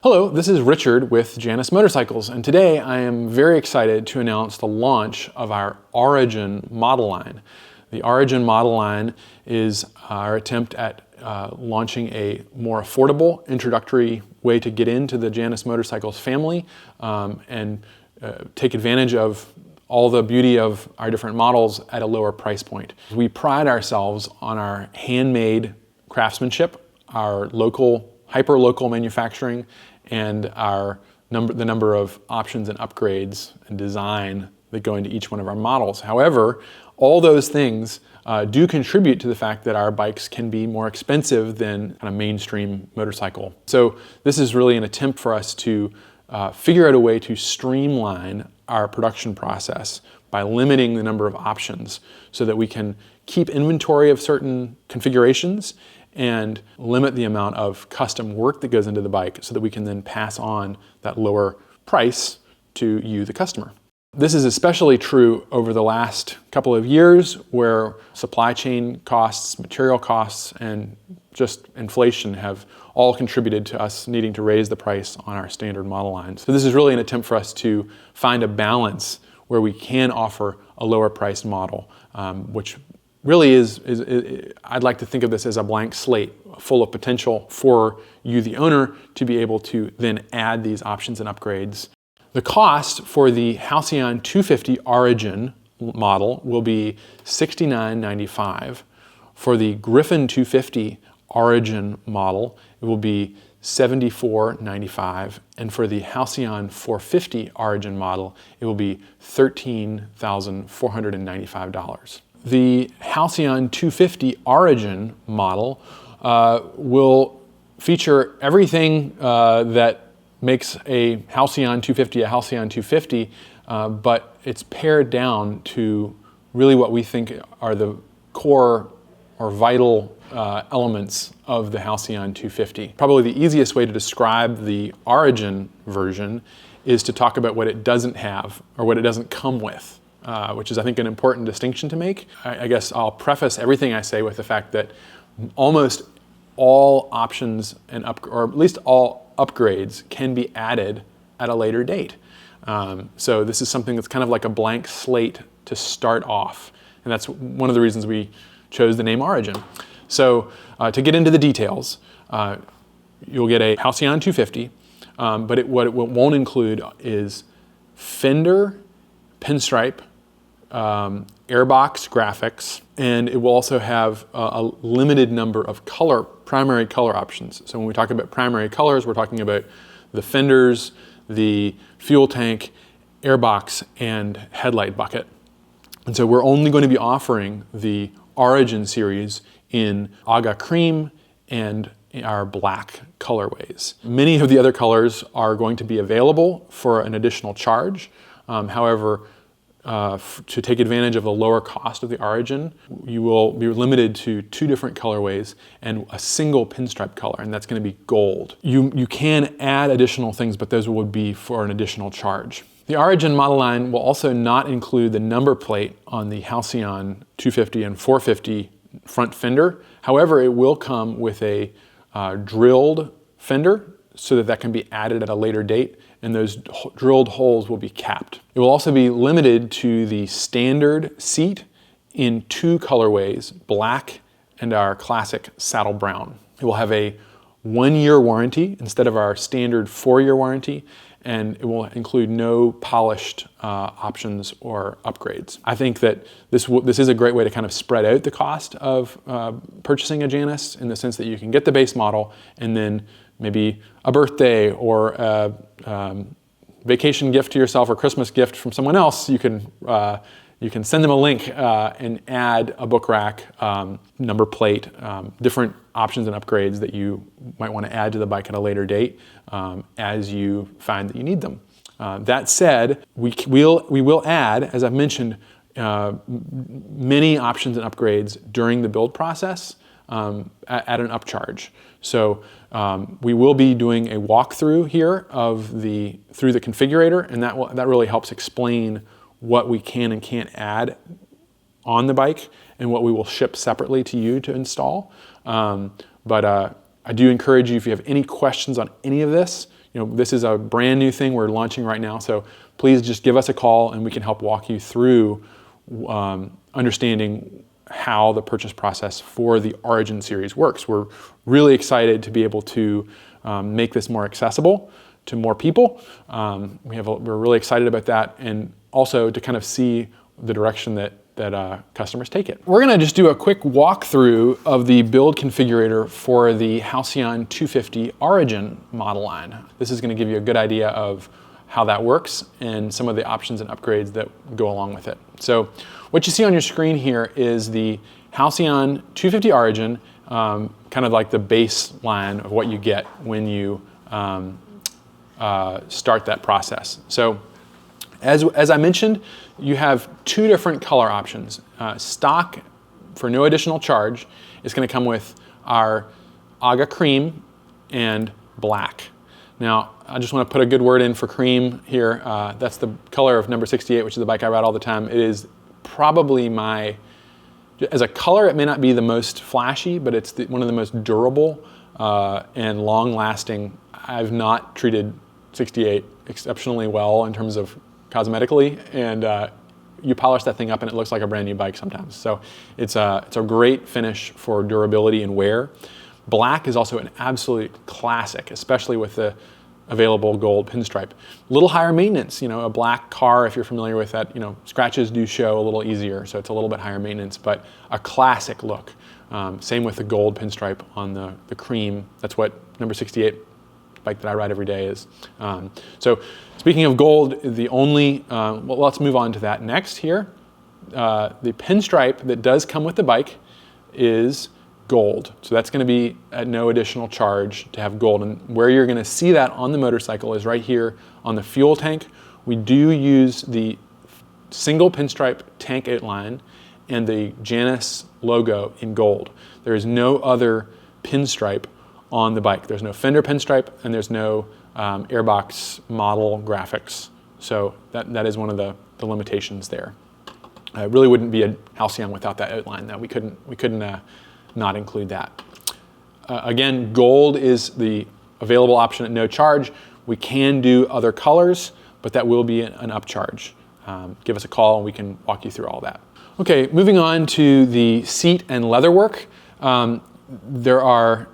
Hello, this is Richard with Janus Motorcycles, and today I am very excited to announce the launch of our Origin model line. The Origin model line is our attempt at launching a more affordable introductory way to get into the Janus Motorcycles family and take advantage of all the beauty of our different models at a lower price point. We pride ourselves on our handmade craftsmanship, our local, hyper-local manufacturing, and the number of options and upgrades and design that go into each one of our models. However, all those things do contribute to the fact that our bikes can be more expensive than a mainstream motorcycle. So this is really an attempt for us to figure out a way to streamline our production process by limiting the number of options so that we can keep inventory of certain configurations and limit the amount of custom work that goes into the bike so that we can then pass on that lower price to you, the customer. This is especially true over the last couple of years where supply chain costs, material costs, and just inflation have all contributed to us needing to raise the price on our standard model lines. So this is really an attempt for us to find a balance where we can offer a lower priced model, which really I'd like to think of this as a blank slate full of potential for you, the owner, to be able to then add these options and upgrades. The cost for the Halcyon 250 Origin model will be $69.95. For the Griffin 250 Origin model, it will be $74.95. And for the Halcyon 450 Origin model, it will be $13,495. The Halcyon 250 Origin model will feature everything that makes a Halcyon 250 a Halcyon 250, but it's pared down to really what we think are the core or vital elements of the Halcyon 250. Probably the easiest way to describe the Origin version is to talk about what it doesn't have or what it doesn't come with. Which is, I think, an important distinction to make. I guess I'll preface everything I say with the fact that almost all options or at least all upgrades can be added at a later date. So this is something that's kind of like a blank slate to start off. And that's one of the reasons we chose the name Origin. So to get into the details, you'll get a Halcyon 250, but what it won't include is fender, pinstripe, airbox graphics, and it will also have a limited number of primary color options. So when we talk about primary colors, we're talking about the fenders, the fuel tank, airbox, and headlight bucket. And so we're only going to be offering the Origin series in Aga Cream and our black colorways. Many of the other colors are going to be available for an additional charge. However, to take advantage of the lower cost of the Origin, you will be limited to 2 different colorways and a single pinstripe color, and that's going to be gold. You can add additional things, but those would be for an additional charge. The Origin model line will also not include the number plate on the Halcyon 250 and 450 front fender. However, it will come with a drilled fender so that can be added at a later date, and those drilled holes will be capped. It will also be limited to the standard seat in 2 colorways, black and our classic saddle brown. It will have a 1-year warranty instead of our standard 4-year warranty, and it will include no polished options or upgrades. I think that this is a great way to kind of spread out the cost of purchasing a Janus, in the sense that you can get the base model and then maybe a birthday or a vacation gift to yourself or Christmas gift from someone else, you can send them a link and add a book rack, number plate, different options and upgrades that you might want to add to the bike at a later date as you find that you need them. That said, we will add, as I've mentioned, many options and upgrades during the build process at an upcharge. So we will be doing a walkthrough here through the configurator, and that really helps explain what we can and can't add on the bike and what we will ship separately to you to install. But I do encourage you, if you have any questions on any of this, this is a brand new thing we're launching right now, so please just give us a call and we can help walk you through understanding how the purchase process for the Origin series works. We're really excited to be able to make this more accessible to more people. We're really excited about that, and also to kind of see the direction that customers take it. We're gonna just do a quick walkthrough of the build configurator for the Halcyon 250 Origin model line. This is gonna give you a good idea of how that works and some of the options and upgrades that go along with it. So what you see on your screen here is the Halcyon 250 Origin, kind of like the baseline of what you get when you start that process. So as I mentioned, you have two different color options. Stock, for no additional charge, is going to come with our Aga Cream and Black. Now, I just want to put a good word in for cream here. That's the color of number 68, which is the bike I ride all the time. It is probably as a color, it may not be the most flashy, but it's one of the most durable and long-lasting. I've not treated 68 exceptionally well in terms of cosmetically, and you polish that thing up and it looks like a brand new bike sometimes. So it's a great finish for durability and wear. Black is also an absolute classic, especially with the available gold pinstripe. A little higher maintenance, a black car, if you're familiar with that, scratches do show a little easier, so it's a little bit higher maintenance, but a classic look. Same with the gold pinstripe on the cream. That's what number 68 bike that I ride every day is. So speaking of gold, well, let's move on to that next here. The pinstripe that does come with the bike is gold. So that's going to be at no additional charge to have gold. And where you're going to see that on the motorcycle is right here on the fuel tank. We do use the single pinstripe tank outline and the Janus logo in gold. There is no other pinstripe on the bike. There's no fender pinstripe and there's no airbox model graphics. So that is one of the limitations there. It really wouldn't be a Halcyon without that outline. That we couldn't not include that. Again, gold is the available option at no charge. We can do other colors, but that will be an upcharge. Give us a call and we can walk you through all that. Okay, moving on to the seat and leatherwork. There are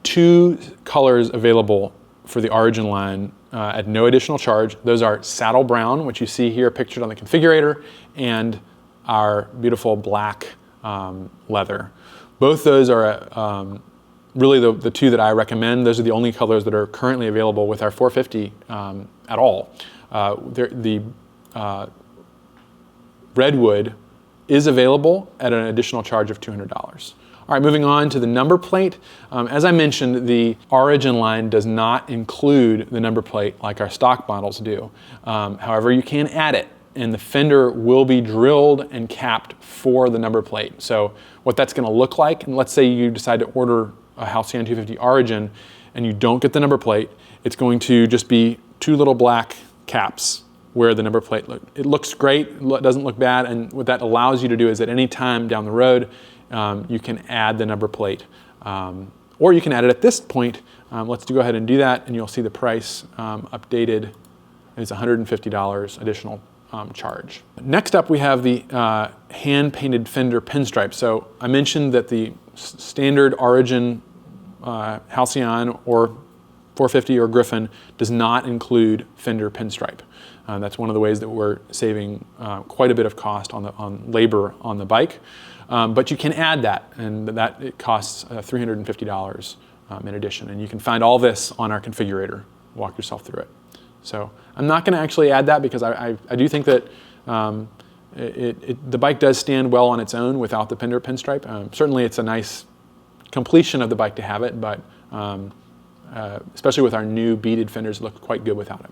two colors available for the Origin line at no additional charge. Those are saddle brown, which you see here pictured on the configurator, and our beautiful black leather. Both those are really the two that I recommend. Those are the only colors that are currently available with our 450 at all. The redwood is available at an additional charge of $200. All right, moving on to the number plate. As I mentioned, the Origin line does not include the number plate like our stock models do. However, you can add it, and the fender will be drilled and capped for the number plate. So what that's going to look like, and let's say you decide to order a Halcyon 250 Origin and you don't get the number plate, it's going to just be two little black caps where the number plate it looks great, it doesn't look bad, and what that allows you to do is at any time down the road, you can add the number plate. Or you can add it at this point. Let's go ahead and do that, and you'll see the price updated. It's $150 additional charge. Next up, we have the hand-painted fender pinstripe. So I mentioned that the standard Origin Halcyon or 450 or Griffin does not include fender pinstripe. That's one of the ways that we're saving quite a bit of cost on labor on the bike. But you can add that, and it costs $350 in addition. And you can find all this on our configurator. Walk yourself through it. So I'm not going to actually add that because I do think that the bike does stand well on its own without the fender pinstripe. Certainly it's a nice completion of the bike to have it, but especially with our new beaded fenders, look quite good without it.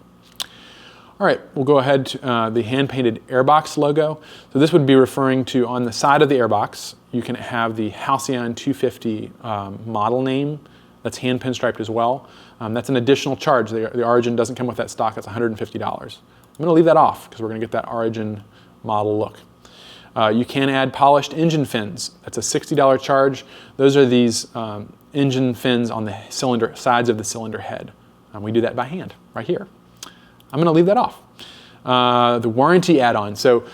All right, we'll go ahead to the hand-painted airbox logo. So this would be referring to, on the side of the airbox, you can have the Halcyon 250 model name that's hand pinstriped as well. That's an additional charge. The Origin doesn't come with that stock. That's $150. I'm gonna leave that off because we're gonna get that Origin model look. You can add polished engine fins. That's a $60 charge. Those are these engine fins on the sides of the cylinder head. We do that by hand, right here. I'm gonna leave that off. The warranty add-on. So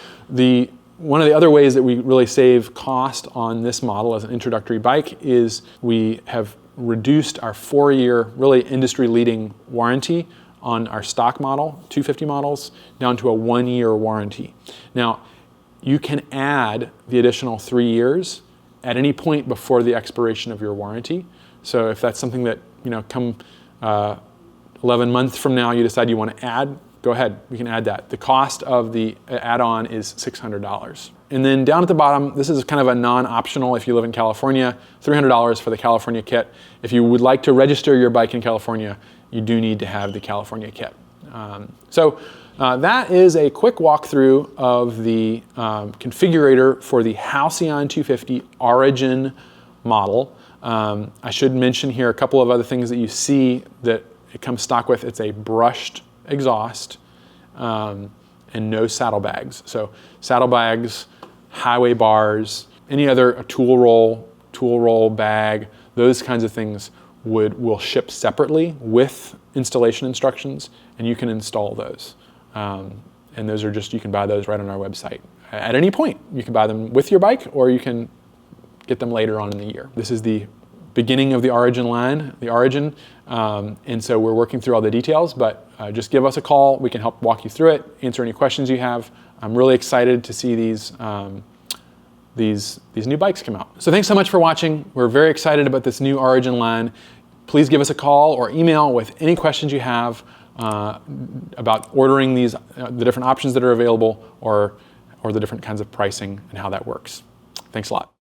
one of the other ways that we really save cost on this model as an introductory bike is we have reduced our 4-year, really industry-leading warranty on our stock model, 250 models, down to a 1-year warranty. Now, you can add the additional 3 years at any point before the expiration of your warranty. So if that's something that, come 11 months from now you decide you want to add, go ahead, we can add that. The cost of the add-on is $600. And then down at the bottom, this is kind of a non-optional if you live in California, $300 for the California kit. If you would like to register your bike in California, you do need to have the California kit. That is a quick walkthrough of the configurator for the Halcyon 250 Origin model. I should mention here a couple of other things that you see that it comes stock with. It's a brushed exhaust and no saddlebags. So saddlebags, highway bars, any other tool roll bag, those kinds of things will ship separately with installation instructions, and you can install those. And those are you can buy those right on our website. At any point, you can buy them with your bike, or you can get them later on in the year. This is the beginning of the Origin line, and so we're working through all the details, but just give us a call. We can help walk you through it, answer any questions you have. I'm really excited to see these new bikes come out. So thanks so much for watching. We're very excited about this new Origin line. Please give us a call or email with any questions you have about ordering these, the different options that are available, or the different kinds of pricing and how that works. Thanks a lot.